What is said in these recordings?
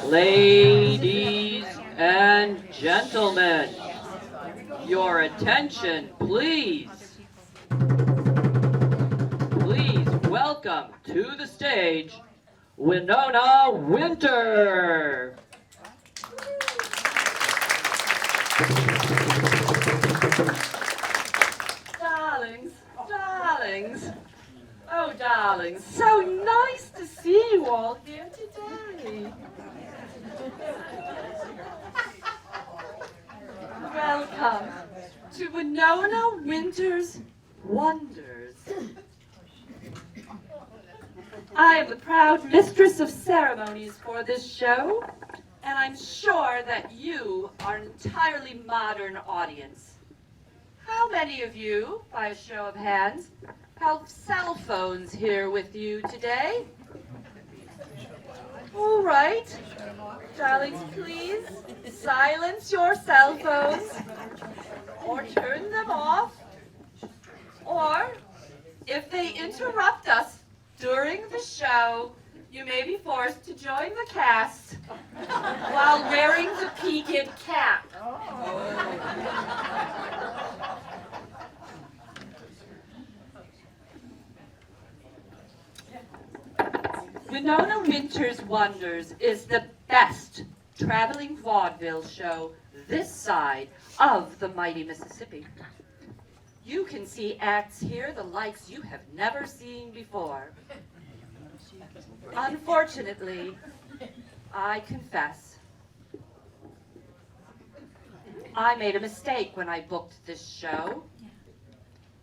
Ladies and gentlemen, your attention, please. Please welcome to the stage Winona Winter. Darlings, darlings, oh darlings, so nice to see you all here today. Welcome to Winona Winter's Wonders. I am the proud mistress of ceremonies for this show, and I'm sure that you are an entirely modern audience. How many of you, by a show of hands, have cell phones here with you today? All right. Darlings, please silence your cell phones or turn them off. Or, if they interrupt us during the show, you may be forced to join the cast while wearing the peaked cap. Winona Winter's Wonders is the best traveling vaudeville show this side of the mighty Mississippi. You can see acts here the likes you have never seen before. Unfortunately, I confess, I made a mistake when I booked this show.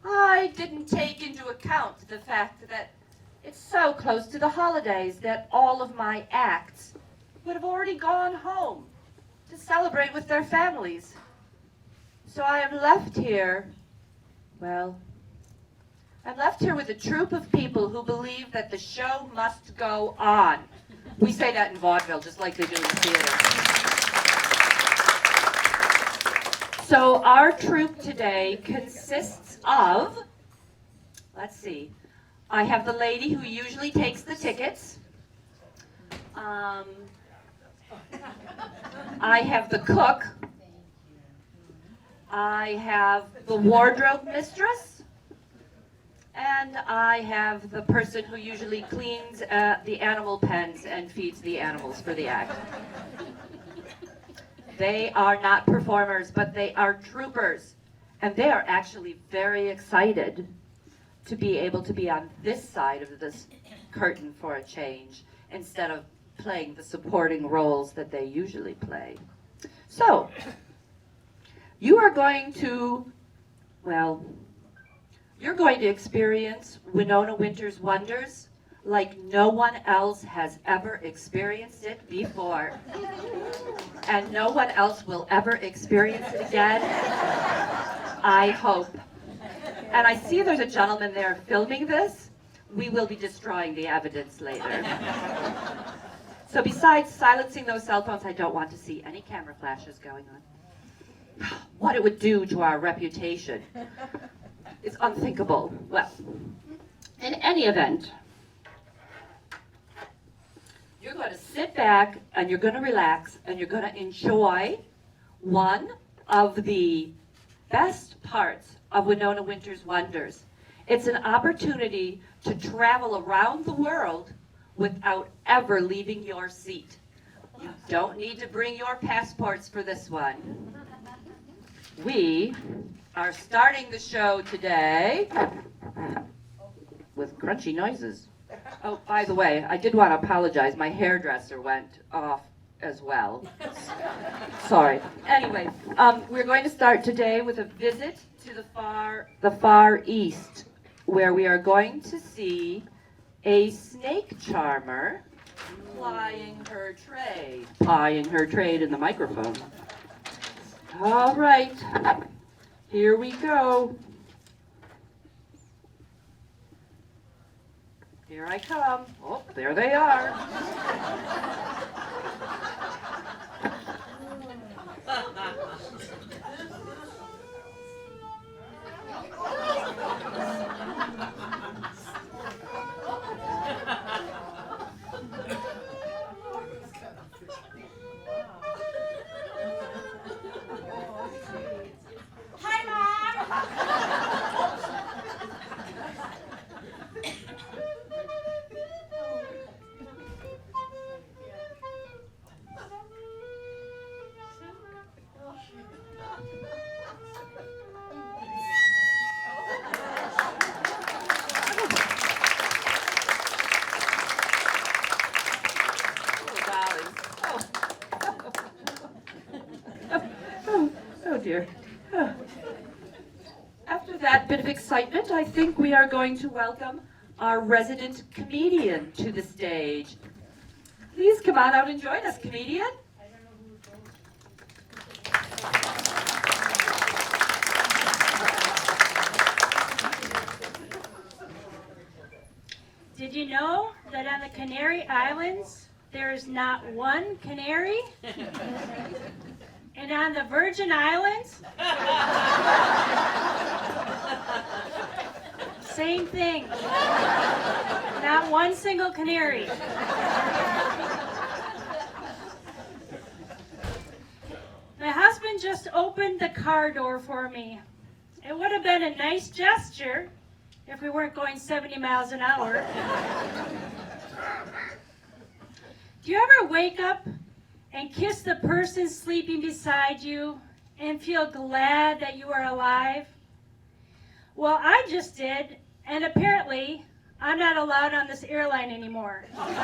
I didn't take into account the fact that it's so close to the holidays that all of my acts would have already gone home to celebrate with their families. So I am left here, well, I'm left here with a troupe of people who believe that the show must go on. We say that in vaudeville, just like they do in the theater. So our troupe today consists of, let's see, I have the lady who usually takes the tickets. I have the cook. I have the wardrobe mistress. And I have the person who usually cleans the animal pens and feeds the animals for the act. They are not performers, but they are troopers. And they are actually very excited to be able to be on this side of this curtain for a change instead of playing the supporting roles that they usually play. So, you are going to, well, you're going to experience Winona Winter's Wonders like no one else has ever experienced it before. And no one else will ever experience it again, I hope. And I see there's a gentleman there filming this. We will be destroying the evidence later. So besides silencing those cell phones, I don't want to see any camera flashes going on. What it would do to our reputation is unthinkable. Well, in any event, you're going to sit back and you're going to relax and you're going to enjoy one of the best parts of Winona Winter's Wonders. It's an opportunity to travel around the world without ever leaving your seat. You don't need to bring your passports for this one. We are starting the show today with crunchy noises. Oh, by the way, I did want to apologize. My hairdresser went off as well. Sorry. Anyway, we're going to start today with a visit to the far east, where we are going to see a snake charmer plying her trade in the microphone. All right, here we go. Here I come. Oh, there they are. dear. After that bit of excitement, I think we are going to welcome our resident comedian to the stage. Please come on out and join us, comedian. Did you know that on the Canary Islands, there is not one canary? And on the Virgin Islands, same thing. Not one single canary. My husband just opened the car door for me. It would have been a nice gesture if we weren't going 70 miles an hour. Do you ever wake up and kiss the person sleeping beside you and feel glad that you are alive? Well, I just did, and apparently I'm not allowed on this airline anymore. Wasn't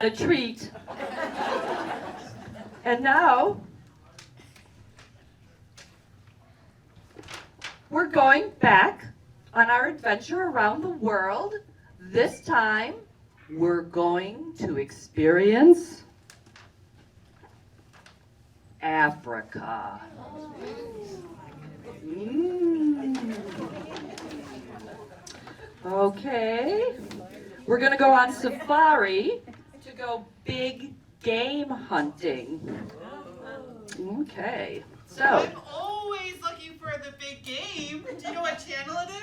that a treat? And now, we're going back on our adventure around the world. This time, we're going to experience Africa. Okay, we're going to go on safari to go big game hunting. Okay, so. I'm always looking for the big game. Do you know what channel it is?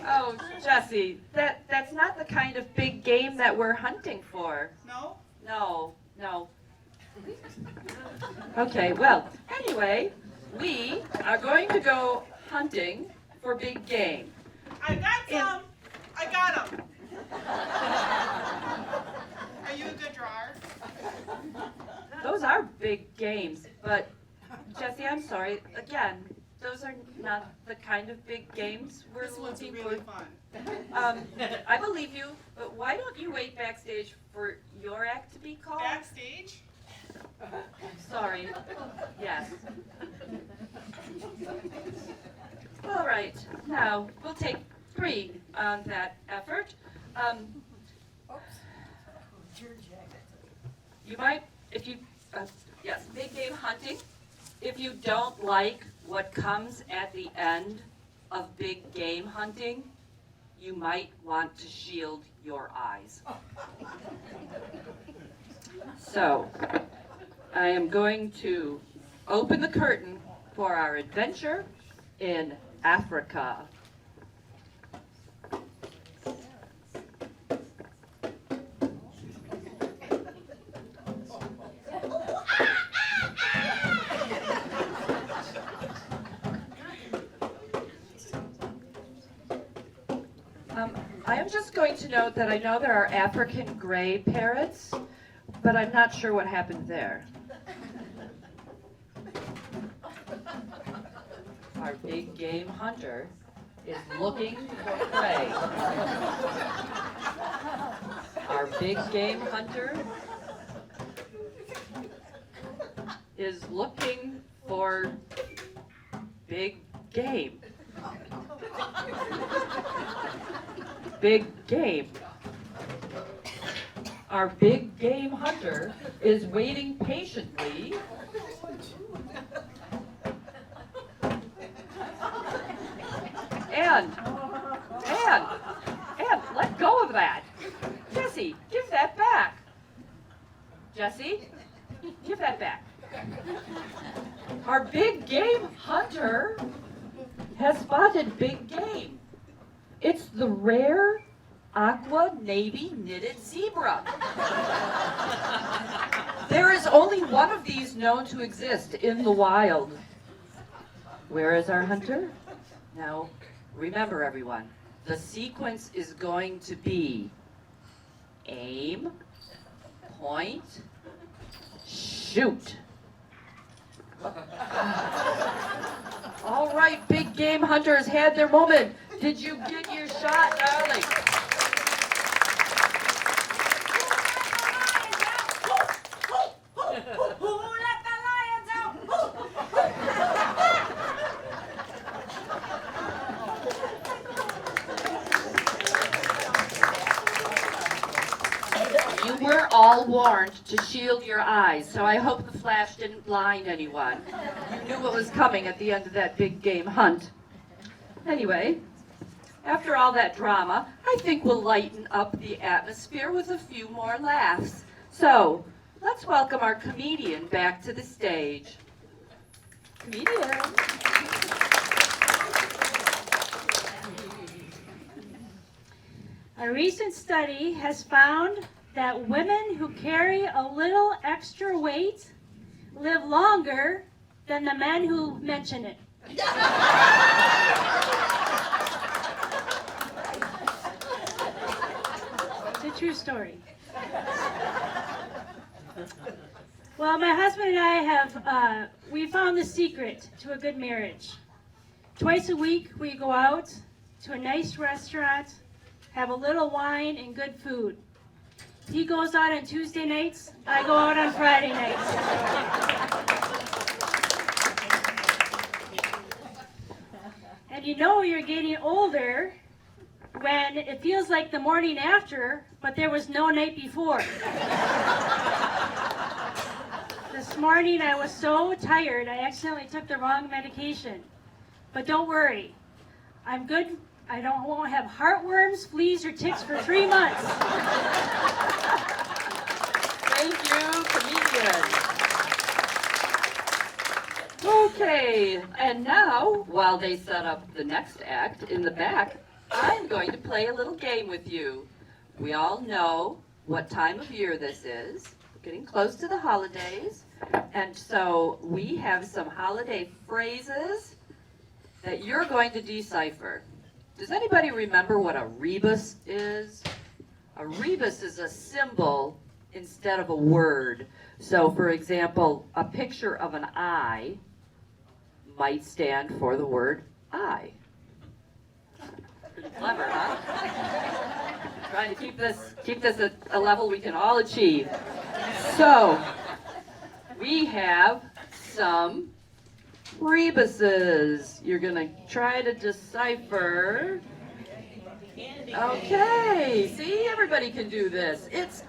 Oh, Jesse, that's not the kind of big game that we're hunting for. No? No. Okay, well, anyway, we are going to go hunting for big game. I got some. I got them. Are you a good drawer? Those are big games, but Jesse, I'm sorry, again, those are not the kind of big games we're This one's looking really for. fun. I believe you, but why don't you wait backstage for your act to be called? Backstage? Sorry. Yes. All right. Now we'll take 3 on that effort. You might, if you, yes, big game hunting. If you don't like what comes at the end of big game hunting, you might want to shield your eyes. So, I am going to open the curtain for our adventure in Africa. I am just going to note that I know there are African gray parrots, but I'm not sure what happened there. Our big game hunter is looking for prey. Our big game hunter is looking for big game. Big game. Our big game hunter is waiting patiently. And let go of that. Jesse, give that back. Jesse, give that back. Our big game hunter has spotted big game. It's the rare aqua navy knitted zebra. There is only one of these known to exist in the wild. Where is our hunter? Now, remember everyone, the sequence is going to be aim, point, shoot. All right, big game hunters had their moment. Did you get your shot, darling? were all warned to shield your eyes, so I hope the flash didn't blind anyone. You knew what was coming at the end of that big game hunt. Anyway, after all that drama, I think we'll lighten up the atmosphere with a few more laughs. So, let's welcome our comedian back to the stage. Comedian. A recent study has found that women who carry a little extra weight live longer than the men who mention it. It's a true story. Well, my husband and I have, we found the secret to a good marriage. Twice a week we go out to a nice restaurant, have a little wine and good food. He goes out on Tuesday nights, I go out on Friday nights. And you know you're getting older when it feels like the morning after, but there was no night before. This morning I was so tired I accidentally took the wrong medication. But don't worry, I'm good. I won't have heartworms, fleas, or ticks for 3 months. Thank you, comedian. Okay, and now, while they set up the next act in the back, I'm going to play a little game with you. We all know what time of year this is. We're getting close to the holidays, and so we have some holiday phrases that you're going to decipher. Does anybody remember what a rebus is? A rebus is a symbol instead of a word. So, for example, a picture of an eye might stand for the word eye. Pretty clever, huh? Trying to keep this at a level we can all achieve. So, we have some rebuses. You're going to try to decipher. Okay, see, everybody can do this. It's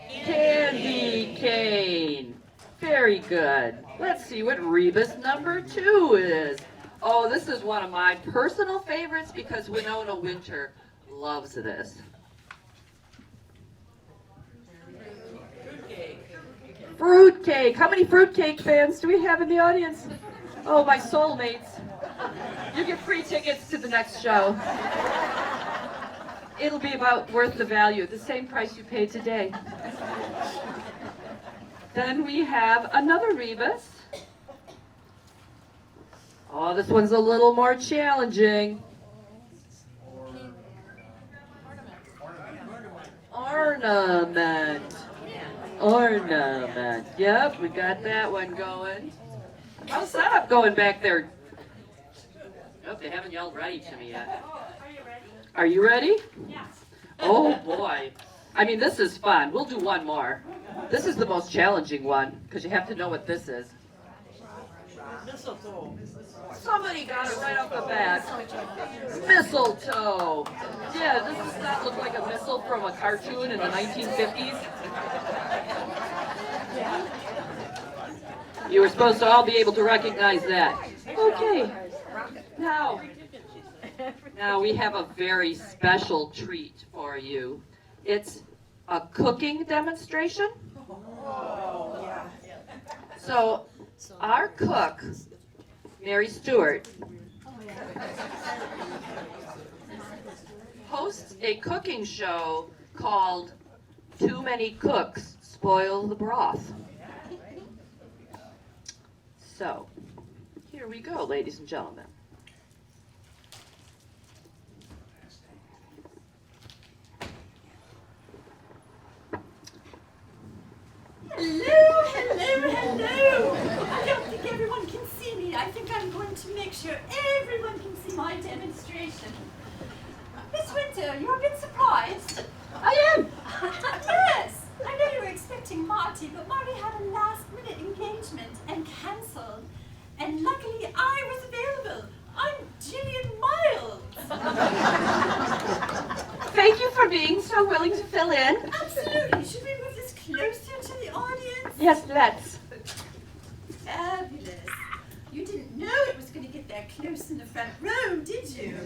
candy cane. Very good. Let's see what rebus number 2 is. Oh, this is one of my personal favorites because Winona Winter loves this. Fruitcake. How many fruitcake fans do we have in the audience? Oh, my soulmates. You get free tickets to the next show. It'll be about worth the value, the same price you paid today. Then we have another rebus. Oh, this one's a little more challenging. Ornament. Ornament. Yep, we got that one going. How's that going back there? Oh, they haven't yelled ready to me yet. Are you ready? Yes. Oh boy. I mean, this is fun. We'll do one more. This is the most challenging one because you have to know what this is. Mistletoe. Somebody got it right off the bat. Mistletoe. Yeah, does that look like a missile from a cartoon in the 1950s? You were supposed to all be able to recognize that. Okay. Now we have a very special treat for you. It's a cooking demonstration. So our cook, Mary Stewart, hosts a cooking show called Too Many Cooks Spoil the Broth. So, here we go, ladies and gentlemen. Hello, hello, hello. I don't think everyone can see me. I think I'm going to make sure everyone can see my demonstration. Miss Winter, you're a bit surprised. I am! Yes, I know you were expecting Marty, but Marty had a last-minute engagement and cancelled. And luckily, I was available. I'm Jillian Miles. Thank you for being so willing to fill in. Absolutely. Absolutely. Should we move this closer to the audience? Yes, let's. Fabulous. You didn't know it was going to get that close in the front row, did you?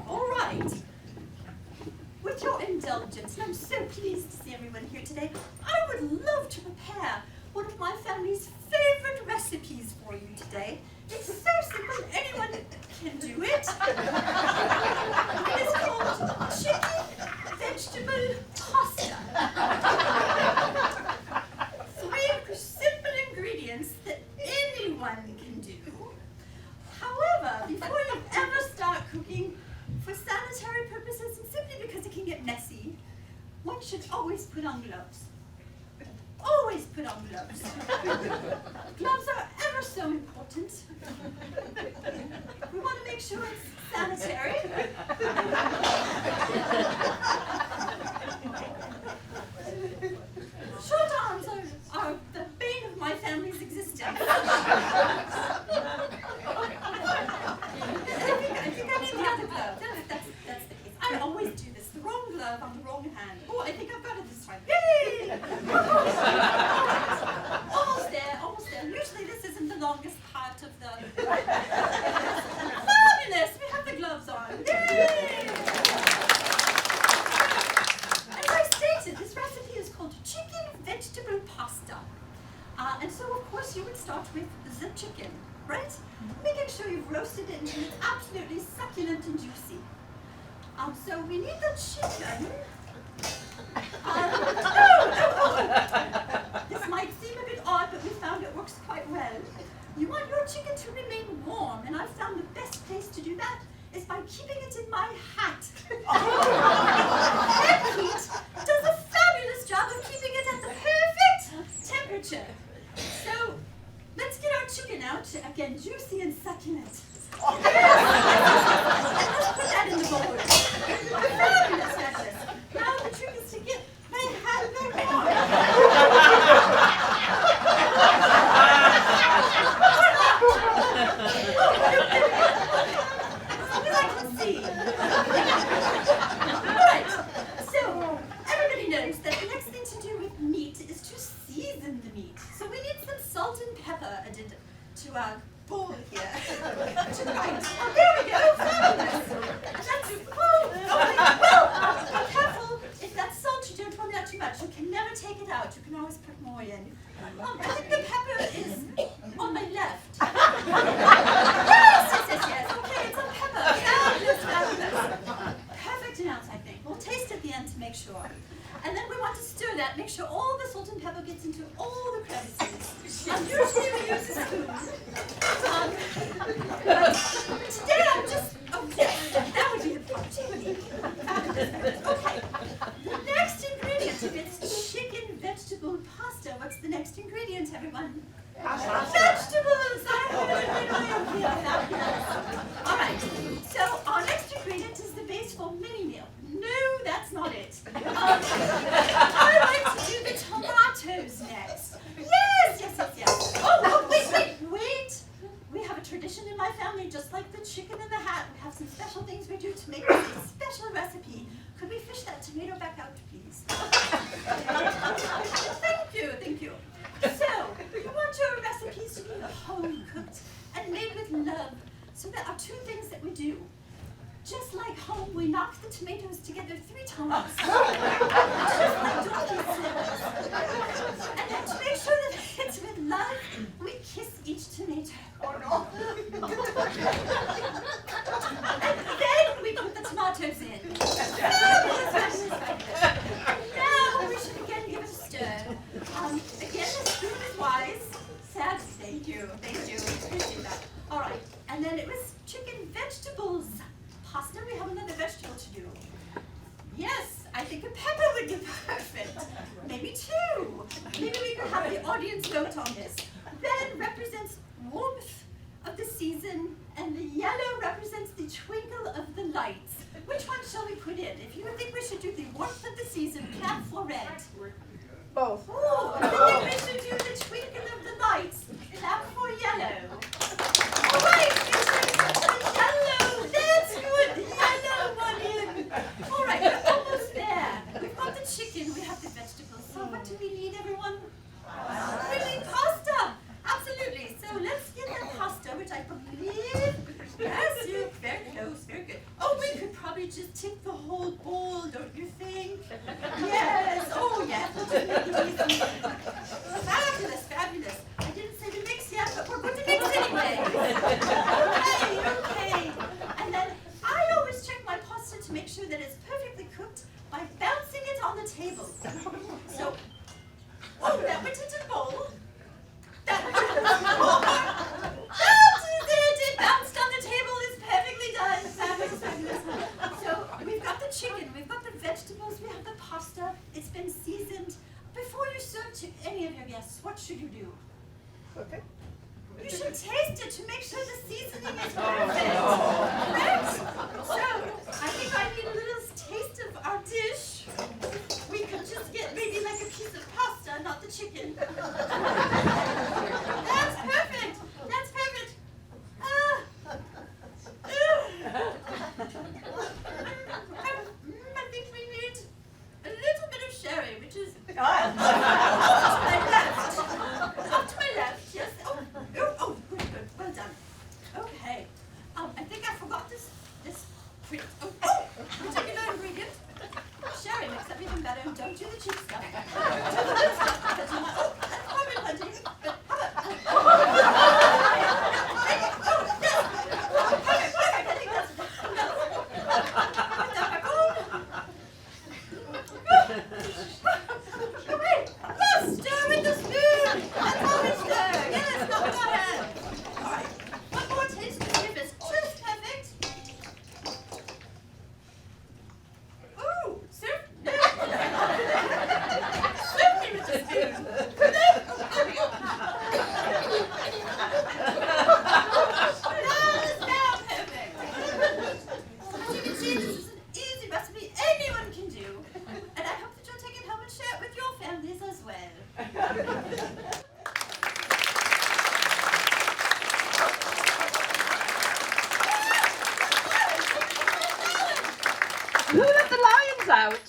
All right. With your indulgence, and I'm so pleased to see everyone here today, I would love to prepare one of my family's favorite recipes for you today. It's so simple, anyone can do it. It is called chicken vegetable pasta. 3 simple ingredients that anyone can do. However, before you ever start cooking, for sanitary purposes and simply because it can get messy, one should always put on gloves. Always put on gloves. Gloves are ever so important. We want to make sure it's sanitary. Short arms are the bane of my family's existence. I think I need the other glove. That's the case. I always do this. The wrong glove on the wrong hand. Oh, I think I've got it this time. Yay! Almost there, almost there. Usually this isn't the longest part of the... Fabulous! We have the gloves on. Yay! As I stated, this recipe is called chicken vegetable pasta. And so, of course, you would start with the chicken, right? Making sure you've roasted it until it's absolutely succulent and juicy. So we need the chicken. This might seem a bit odd, but we found it works quite well. You want your chicken to remain warm, and I've found the best place to do that is by keeping it in my hat. Head heat does a fabulous job of keeping it at the perfect temperature. So let's get our chicken out, again, juicy and succulent. And let's put that in the bowl. Fabulous, fabulous. Now the trick is to get my hat back on. As long as I can see. Right. So everybody knows that the next thing to do with meat is to season the meat. So we need some salt and pepper added to our bowl here. Right. Oh, there we go. Fabulous. And that's well, be careful. If that's salt, you don't want that too much. You can never take it out. You can always put more in. I think the pepper is on my left. Yes. Okay, it's on pepper. Fabulous. Perfect amounts, I think. We'll taste at the end to make sure. And then we want to stir that, make sure all the salt and pepper gets into all the crevices. Usually we use a spoon. But today I'm just, that would be the party. Okay, the next ingredient, if it's chicken vegetable pasta, what's the next ingredient, everyone? Vegetables! I have it. All right, so our next ingredient is the base for mini meal. No, that's not it. I like to do the tomatoes next. Yes. Oh, wait. We have a tradition in my family, just like the chicken in the hat. We have some special things we do to make this a special recipe. Could we fish that tomato back out, please? Thank you. So, you want your recipes to be home cooked and made with love. So there are 2 things that we do. Just like home, we knock the tomatoes together 3 times. Just like donkey slippers. And then to make sure that it's with love, we kiss each tomato. Oh no. And then we put the tomatoes in. Fabulous. Now we should again give it a stir. Again, the spoon is wise. Sad. Thank you. Appreciate that. All right. And then it was chicken vegetables. Pasta, we have another vegetable to do. Yes, I think a pepper would be perfect. Maybe 2. Maybe we could have the audience vote on this. Red represents warmth of the season, and the yellow represents the twinkle of the lights. Which one shall we put in? If you think we should do the warmth of the season, clap for red. Both. Oh, I think we should do the twinkle of the lights. Clap for yellow. All right, the yellow. That's good. The yellow one in. All right, we're almost there. We've got the chicken. We have the vegetables. whole bowl, don't you think? Yes, oh yes, we'll just make it easy. Fabulous, fabulous. I didn't say to mix yet, but we're going to mix anyway. Okay. And then I always check my pasta to make sure that it's perfectly cooked by bouncing it on the table. So, oh, that went into the bowl. That is it. It bounced on the table. It's perfectly done. Fabulous, fabulous. So we've got the chicken, we've got the vegetables, we have the pasta. It's been seasoned. Before you serve to any of your guests, what should you do? Okay. You should taste it to make sure the seasoning is perfect. Right? So I think I need a little taste of our dish. We could just get maybe like a piece of pasta, not the chicken. That's perfect. That's perfect. I think we need a little bit of sherry, which is off to my left. Off to my left, yes. Oh, good, good. Well done. Okay. I think I forgot this. Particular ingredient. Sherry makes everything better. Don't do the cheap stuff. Do the good stuff. Because you want, that's probably plenty. But how about, perfect. I think that's enough. Put that back on. Okay. Yes, stir with the spoon. That's how we stir. Yes, not with our hands. All right. One more taste to see if it's just perfect. Ooh, soup. Soup with the spoon. That is now perfect. As you can see, this is an easy recipe anyone can do. And I hope that you'll take it home and share it with your families as well. Who let the lions out?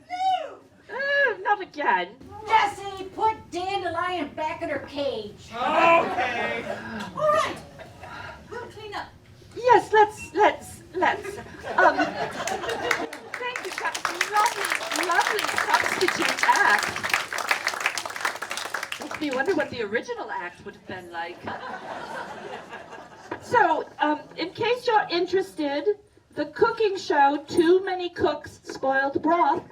No. Not again. Jesse, put Dandelion back in her cage. Okay. All right. We'll clean up. Yes, let's. Thank you, Captain. Lovely substitute act. Makes me wonder what the original act would have been like. So, in case you're interested, the cooking show, Too Many Cooks, Spoiled Broth,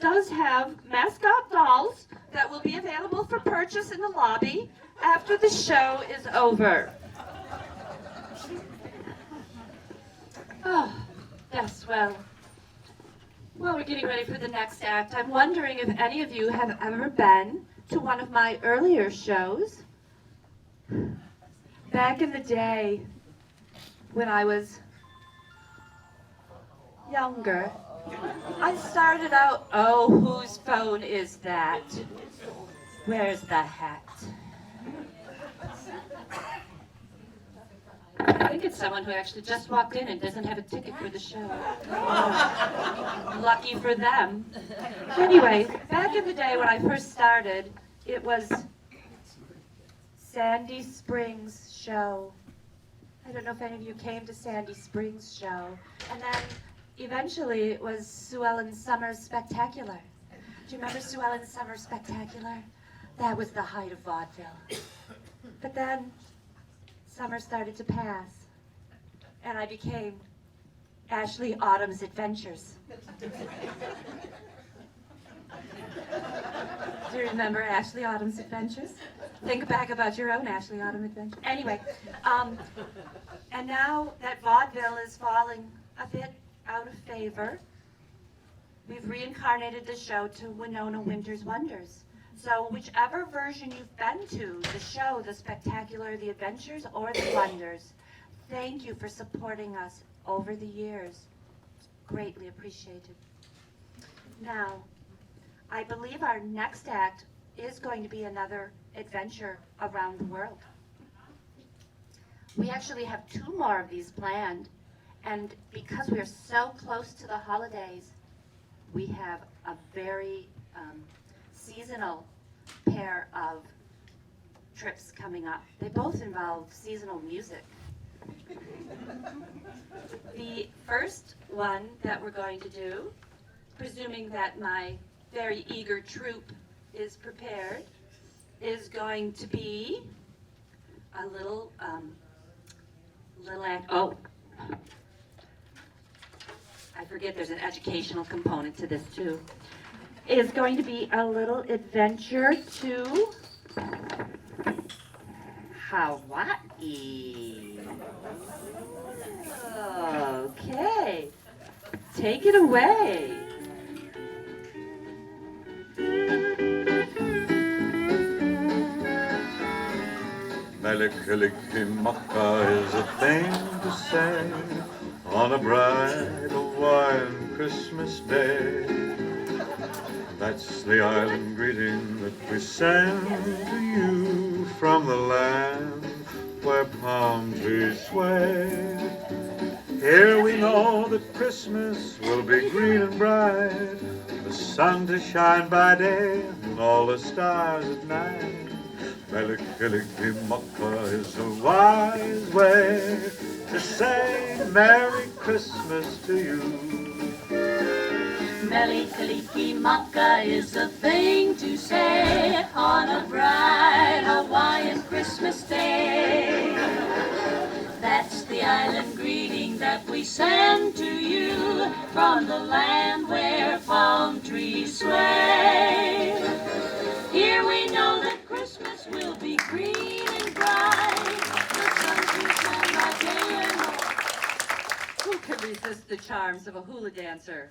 does have mascot dolls that will be available for purchase in the lobby after the show is over. Oh, yes, well, we're getting ready for the next act. I'm wondering if any of you have ever been to one of my earlier shows. Back in the day, when I was younger, I started out, oh, whose phone is that? Where's the hat? I think it's someone who actually just walked in and doesn't have a ticket for the show. Lucky for them. Anyway, back in the day when I first started, it was Sandy Springs' show. I don't know if any of you came to Sandy Springs' show. And then eventually it was Sue Ellen Summers' Spectacular. Do you remember Sue Ellen Summers' Spectacular? That was the height of vaudeville. But then summer started to pass, and I became Ashley Autumn's Adventures. Do you remember Ashley Autumn's Adventures? Think back about your own Ashley Autumn adventure. Anyway, and now that vaudeville is falling a bit out of favor, we've reincarnated the show to Winona Winter's Wonders. So whichever version you've been to, the show, the Spectacular, the Adventures, or the Wonders, thank you for supporting us over the years. It's greatly appreciated. Now, I believe our next act is going to be another adventure around the world. We actually have 2 more of these planned, and because we're so close to the holidays, we have a very seasonal pair of trips coming up. They both involve seasonal music. The first one that we're going to do, presuming that my very eager troupe is prepared, is going to be a little act. Oh, I forget there's an educational component to this too. Is going to be a little adventure to Hawaii. Okay, take it away. Melikilikimaka is a thing to say on a bright Hawaiian Christmas day. That's the island greeting that we send to you from the land where palm trees sway. Here we know that Christmas will be green and bright, the sun to shine by day and all the stars at night. Melikilikimaka is a wise way to say Merry Christmas to you. Melikilikimaka is a thing to say on a bright Hawaiian Christmas day. That's the island greeting that we send to you from the land where palm trees sway. Here we know that Christmas will be green and bright. The sun will shine by day and night. Who could resist the charms of a hula dancer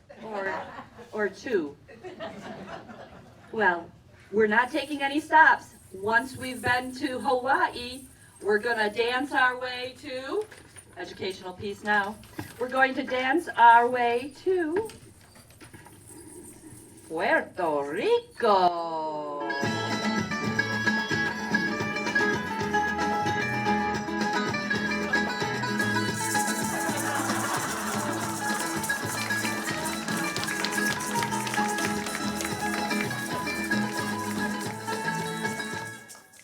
or two? Well, we're not taking any stops. Once we've been to Hawaii, we're gonna dance our way to, educational piece now, we're going to dance our way to Puerto Rico.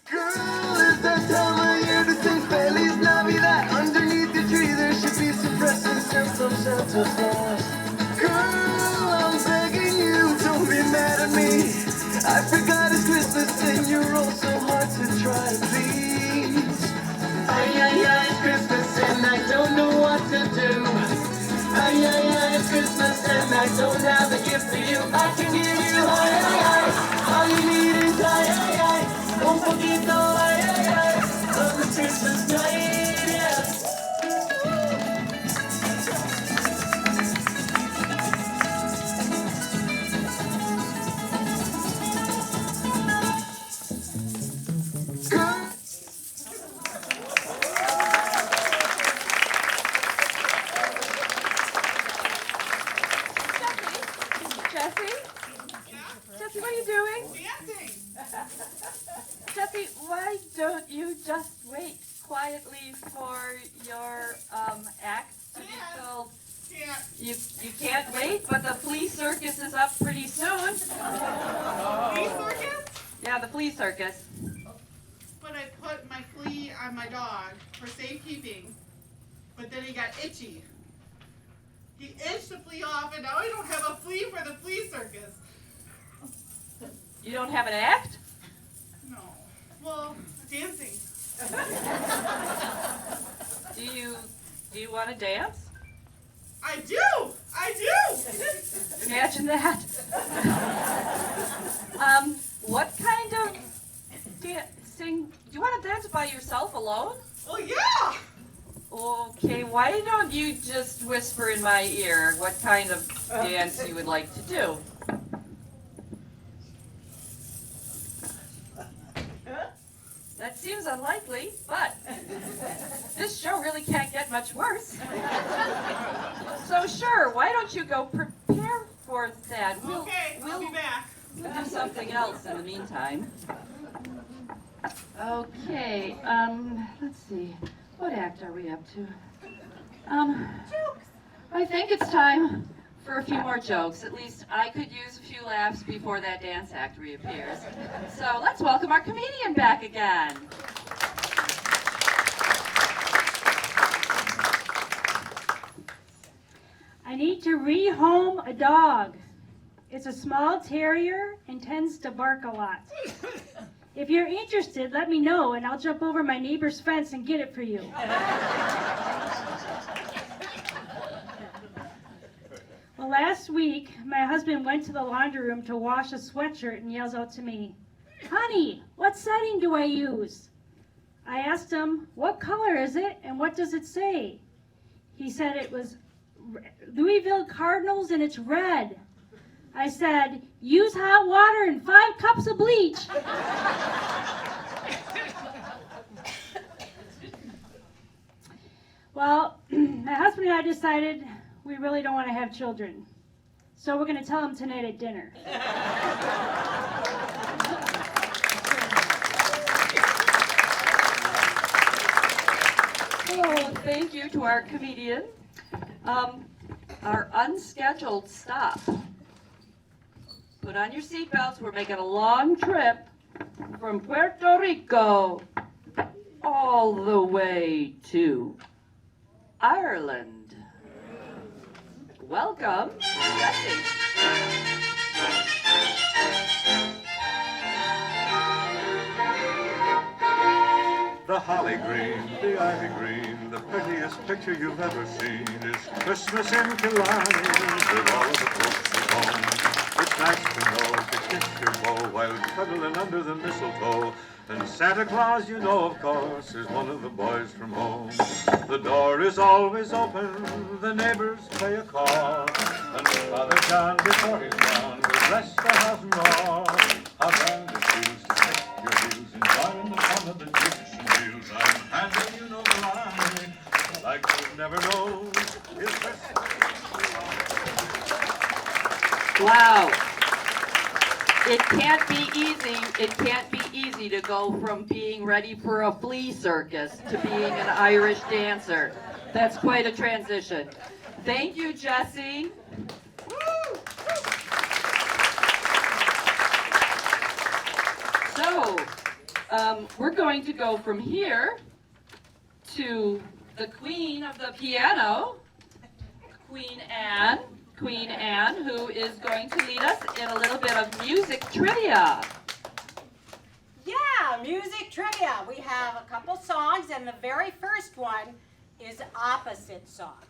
Girl, it's that time of year to sing Feliz Navidad. Underneath the tree there should be some presents and some Santa Claus. Girl, I'm begging you, don't be mad at me. I forgot it's Christmas and you're all so hard to try, please. Ay, ay, ay, it's Christmas and I don't know what to do. Ay, ay, ay, it's Christmas and I don't have a gift for you. I can give you ay, ay, ay. All you need is ay, ay, ay. Un poquito ay, ay, ay. On the Christmas night, yeah. Jessie, what are you doing? Dancing. Jessie, why don't you just wait quietly for your act to be filled? Can't. You can't wait, but the flea circus is up pretty soon. Flea circus? Yeah, the flea circus. But I put my flea on my dog for safekeeping. But then he got itchy. He itched the flea off, and now I don't have a flea for the flea circus. You don't have an act? No. Well, dancing. Do you want to dance? I do! I do! Imagine that. What kind of dancing? Do you want to dance by yourself alone? Well, yeah! Okay, why don't you just whisper in my ear what kind of dance you would like to do? That seems unlikely, but this show really can't get much worse. So sure, why don't you go prepare for that? Okay, I'll be back. We'll do something else in the meantime. Okay, let's see. What act are we up to? I think it's time for a few more jokes. At least I could use a few laughs before that dance act reappears. So let's welcome our comedian back again. to rehome a dog. It's a small terrier and tends to bark a lot. If you're interested, let me know and I'll jump over my neighbor's fence and get it for you. Well, last week, my husband went to the laundry room to wash a sweatshirt and yells out to me, "Honey, what setting do I use?" I asked him, "What color is it and what does it say?" He said it was Louisville Cardinals and it's red. I said, "Use hot water and 5 cups of bleach." Well, my husband and I decided we really don't want to have children. So we're going to tell him tonight at dinner. Hello, thank you to our comedian. Our unscheduled stop. Put on your seatbelts. We're making a long trip from Puerto Rico all the way to Ireland. Welcome, Jesse. The holly green, the ivy green, the prettiest picture you've ever seen is Christmas in Killarney with all of the folks at home. It's nice to know to kiss your beau while cuddling under the mistletoe. And Santa Claus, you know, of course, is one of the boys from home. The door is always open, the neighbors play a call, and Father John, before he's gone, will bless the house and all. How grand it feels to kiss your heels and join the fun of the jigs and reels. I'm handing you no lie, like you've never known, is Christmas. Wow. It can't be easy to go from being ready for a flea circus to being an Irish dancer. That's quite a transition. Thank you, Jesse. So, we're going to go from here to the queen of the piano, Queen Anne, who is going to lead us in a little bit of music trivia. Yeah, music trivia. We have a couple songs, and the very first one is opposite song.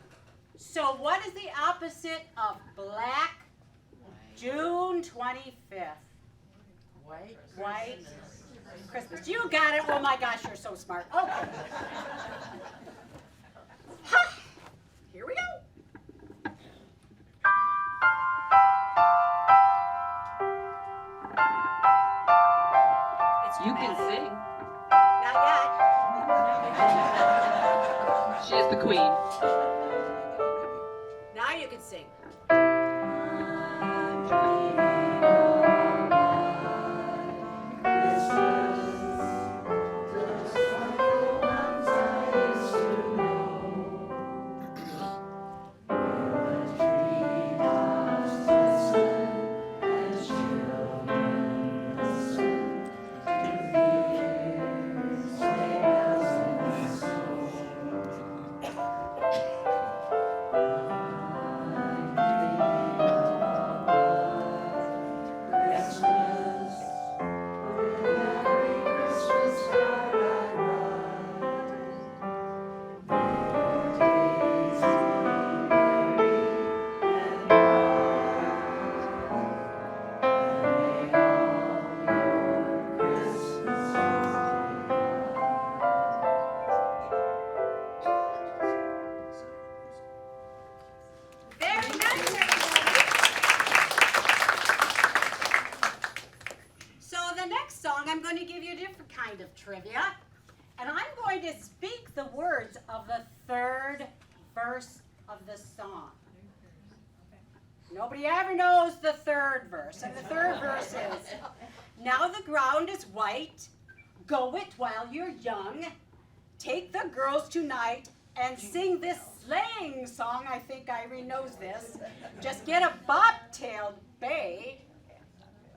So what is the opposite of Black June 25th? White Christmas. You got it. Oh my gosh, you're so smart. Okay. Ha! Here we go. You can sing. Not yet. She is the queen. Now you can sing. I'm going to give you a different kind of trivia. And I'm going to speak the words of the third verse of the song. Nobody ever knows the third verse. And the third verse is, now the ground is white, go it while you're young, take the girls tonight and sing this sleighing song. I think Irene knows this. Just get a bobtailed bay,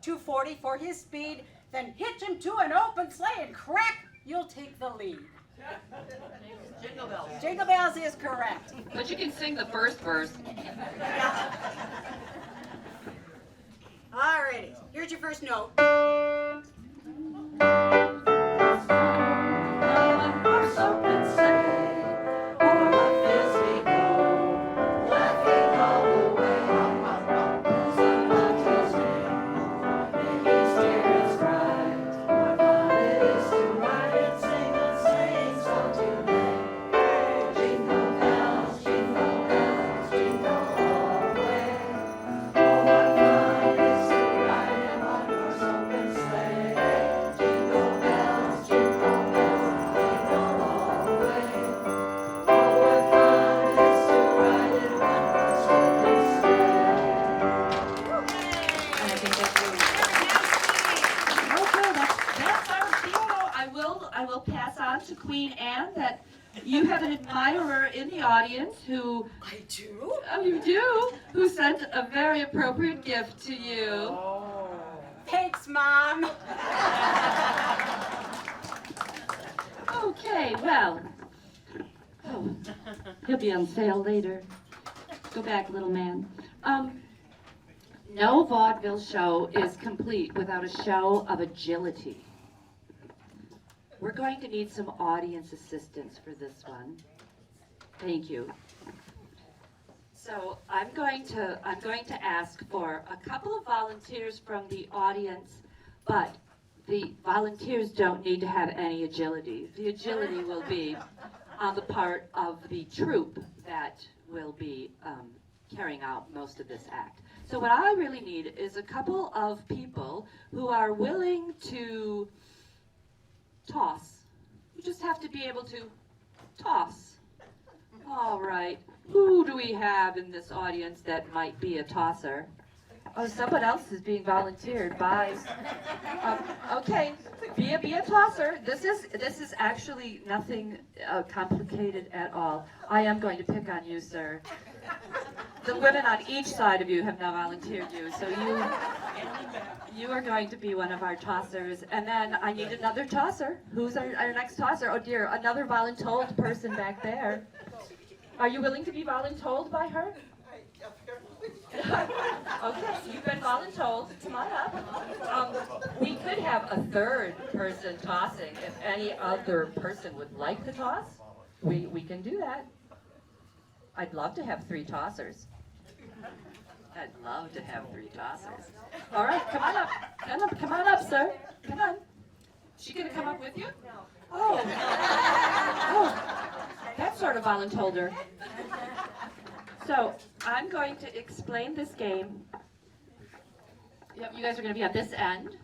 240 for his speed, then hitch him to an open sleigh and crack, you'll take the lead. Jingle bells. Jingle bells is correct. But you can sing the first verse. Alrighty, here's your first note. Okay, that's our bingo. I will pass on to Queen Anne that you have an admirer in the audience who, I do? oh, you do, who sent a very appropriate gift to you. Thanks, Mom. Okay, well, he'll be on sale later. Go back, little man. No vaudeville show is complete without a show of agility. We're going to need some audience assistance for this one. Thank you. So I'm going to ask for a couple of volunteers from the audience, but the volunteers don't need to have any agility. The agility will be on the part of the troupe that will be carrying out most of this act. So what I really need is a couple of people who are willing to toss. You just have to be able to toss. All right. Who do we have in this audience that might be a tosser? Oh, someone else is being volunteered by. Okay, be a tosser. This is actually nothing complicated at all. I am going to pick on you, sir. The women on each side of you have now volunteered you, so you are going to be one of our tossers. And then I need another tosser. Who's our next tosser? Oh dear, another voluntold person back there. Are you willing to be voluntold by her? Okay, so you've been voluntold. Come on up. We could have a third person tossing. If any other person would like to toss, we can do that. I'd love to have 3 tossers. I'd love to have 3 tossers. All right, come on up. Come on up, sir. Come on. She gonna come up with you? Oh. That sort of voluntold her. So I'm going to explain this game. Yep, you guys are going to be at this end.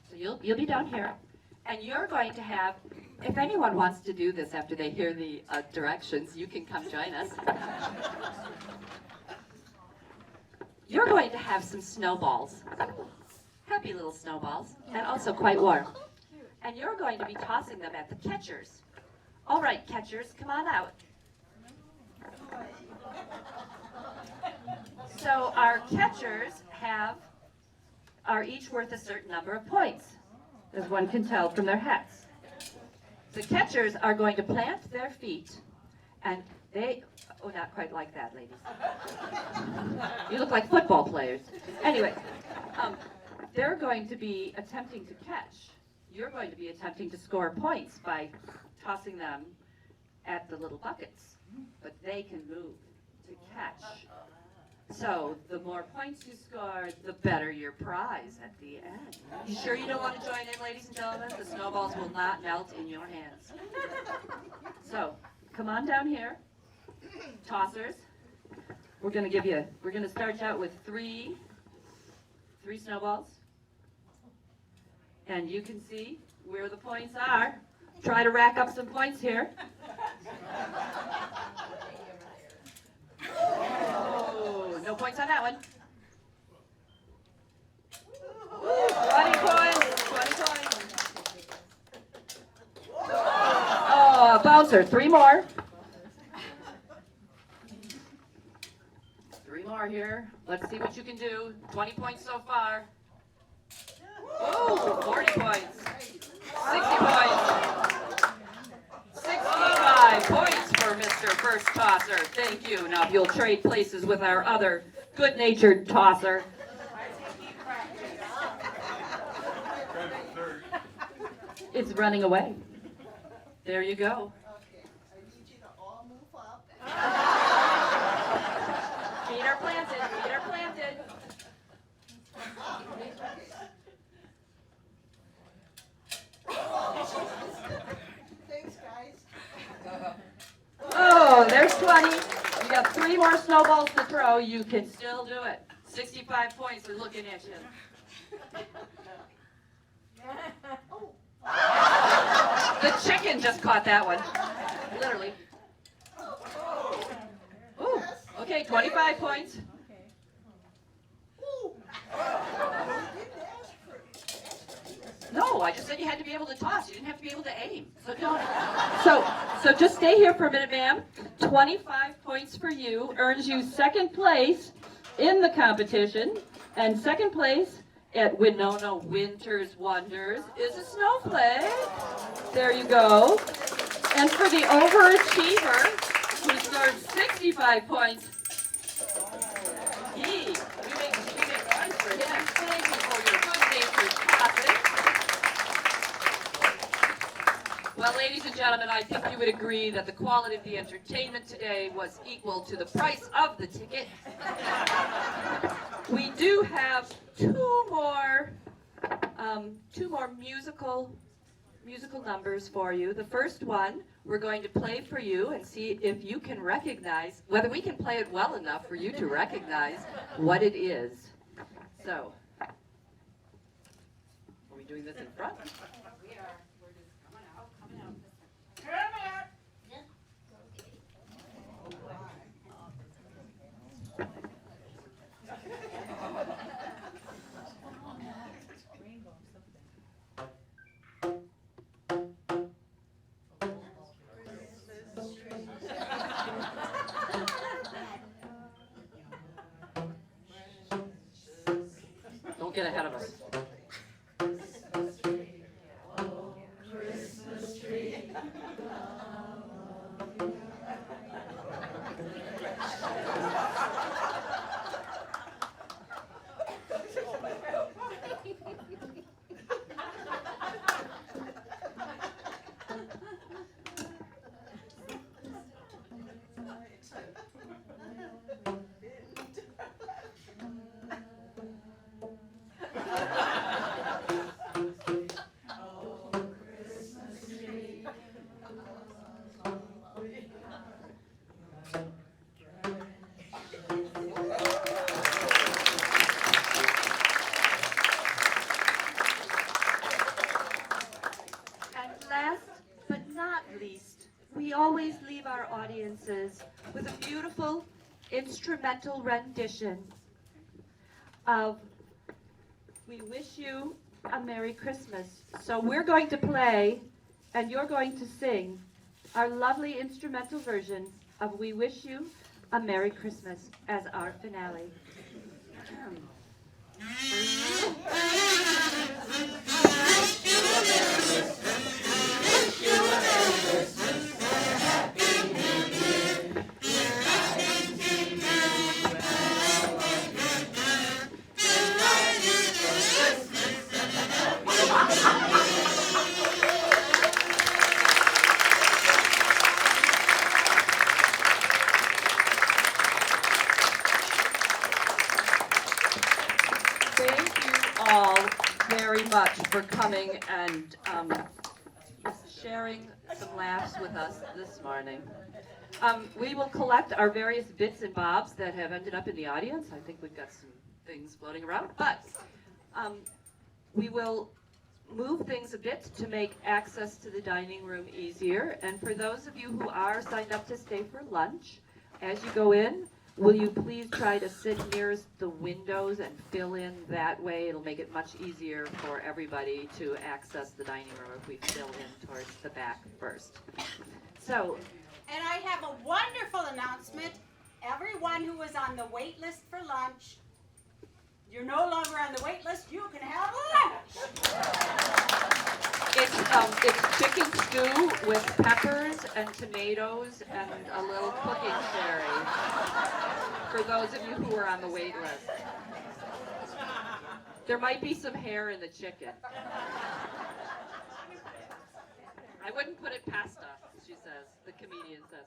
So you'll be down here. And you're going to have, if anyone wants to do this after they hear the directions, you can come join us. You're going to have some snowballs. Happy little snowballs. And also quite warm. And you're going to be tossing them at the catchers. All right, catchers, come on out. So our catchers are each worth a certain number of points, as one can tell from their hats. The catchers are going to plant their feet, and not quite like that, ladies. You look like football players. Anyway, they're going to be attempting to catch. You're going to be attempting to score points by tossing them at the little buckets, but they can move to catch. So the more points you score, the better your prize at the end. You sure you don't want to join in, ladies and gentlemen? The snowballs will not melt in your hands. So come on down here, tossers. We're going to start out with three snowballs. And you can see where the points are. Try to rack up some points here. Oh, no points on that one. 20 points, 20 points. Oh, bouncer, 3 more. 3 more here. Let's see what you can do. 20 points so far. Oh, 40 points. 60 points. Mr. First Tosser. Thank you. Now, if you'll trade places with our other good-natured tosser. It's running away. There you go. Okay, I need you to all move up. Feet are planted. Feet are planted. Thanks, guys. Oh, there's 20. You got 3 more snowballs to throw. You can still do it. 65 points are looking at you. The chicken just caught that one. Literally. Ooh, okay, 25 points. No, I just said you had to be able to toss. You didn't have to be able to aim. So just stay here for a minute, ma'am. 25 points for you earns you second place in the competition, and second place at Winona Winter's Wonders is a snowflake. There you go. And for the overachiever, who scored 65 points, you make points for him. Thank you for your good-natured tossing. Well, ladies and gentlemen, I think you would agree that the quality of the entertainment today was equal to the price of the ticket. We do have two more musical numbers for you. The first one we're going to play for you and see if you can recognize, whether we can play it well enough for you to recognize what it is. So, are we doing this in front? We are. We're just coming out. Don't get ahead of us. We always leave our audiences with a beautiful instrumental rendition of We Wish You a Merry Christmas. So we're going to play and you're going to sing our lovely instrumental version of We Wish You a Merry Christmas as our finale. Much for coming and sharing some laughs with us this morning. We will collect our various bits and bobs that have ended up in the audience. I think we've got some things floating around, but we will move things a bit to make access to the dining room easier. And for those of you who are signed up to stay for lunch, as you go in, will you please try to sit nearest the windows and fill in that way? It'll make it much easier for everybody to access the dining room if we fill in towards the back first. So, And I have a wonderful announcement. Everyone who was on the wait list for lunch, you're no longer on the wait list. You can have lunch. it's chicken stew with peppers and tomatoes and a little cooking sherry for those of you who are on the wait list. There might be some hair in the chicken. I wouldn't put it past us, she says. The comedian says.